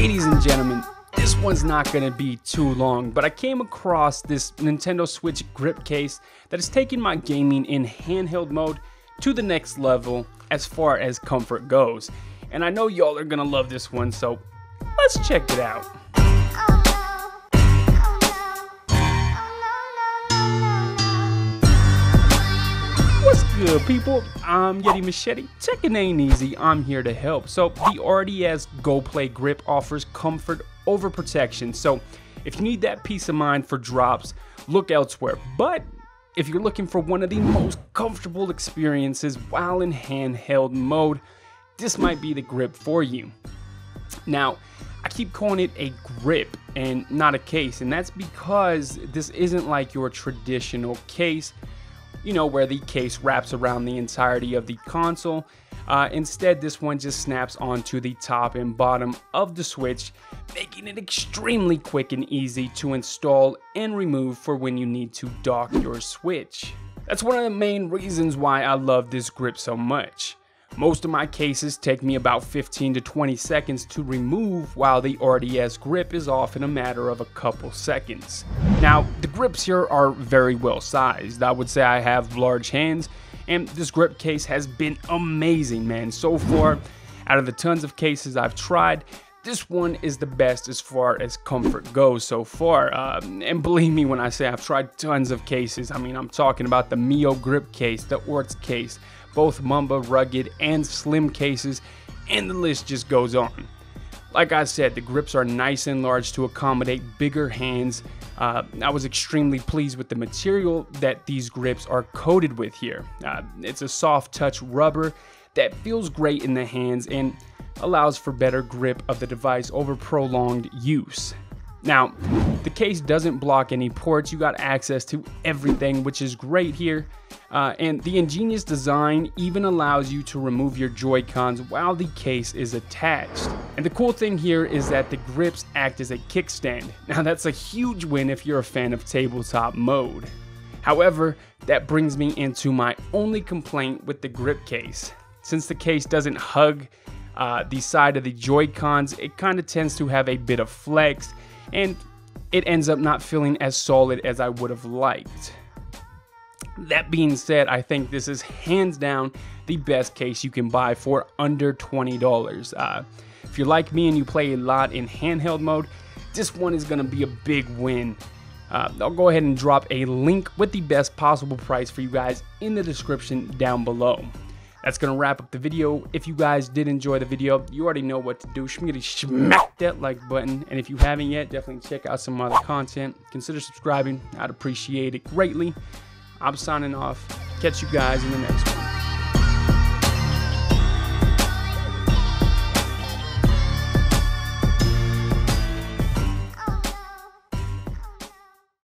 Ladies and gentlemen, this one's not going to be too long, but I came across this Nintendo Switch grip case that is taking my gaming in handheld mode to the next level as far as comfort goes. And I know y'all are going to love this one, so let's check it out. What's good, people? I'm Yeti Machete. Taking ain't easy. I'm here to help. So the RDS Goplay grip offers comfort over protection. So if you need that peace of mind for drops, look elsewhere. But if you're looking for one of the most comfortable experiences while in handheld mode, this might be the grip for you. Now, I keep calling it a grip and not a case, and that's because this isn't like your traditional case, you know, where the case wraps around the entirety of the console. Instead, this one just snaps onto the top and bottom of the Switch, making it extremely quick and easy to install and remove for when you need to dock your Switch. That's one of the main reasons why I love this grip so much. Most of my cases take me about 15 to 20 seconds to remove, while the RDS grip is off in a matter of a couple seconds. Now, the grips here are very well sized. I would say I have large hands, and this grip case has been amazing, man. So far, out of the tons of cases I've tried, this one is the best as far as comfort goes so far. And believe me when I say I've tried tons of cases. I mean, I'm talking about the Mio grip case, the Orts case, both Mamba rugged and slim cases, and the list just goes on. Like I said, the grips are nice and large to accommodate bigger hands. I was extremely pleased with the material that these grips are coated with here. It's a soft touch rubber that feels great in the hands and allows for better grip of the device over prolonged use. Now, the case doesn't block any ports. You got access to everything, which is great here. And the ingenious design even allows you to remove your Joy-Cons while the case is attached. And the cool thing here is that the grips act as a kickstand. Now, that's a huge win if you're a fan of tabletop mode. However, that brings me into my only complaint with the grip case. Since the case doesn't hug the side of the Joy-Cons, it kind of tends to have a bit of flex, and it ends up not feeling as solid as I would have liked. That being said, I think this is hands down the best case you can buy for under $20. If you're like me and you play a lot in handheld mode, this one is going to be a big win. I'll go ahead and drop a link with the best possible price for you guys in the description down below. That's going to wrap up the video. If you guys did enjoy the video, you already know what to do. Smack that like button. And if you haven't yet, definitely check out some other content. Consider subscribing. I'd appreciate it greatly. I'm signing off. Catch you guys in the next one.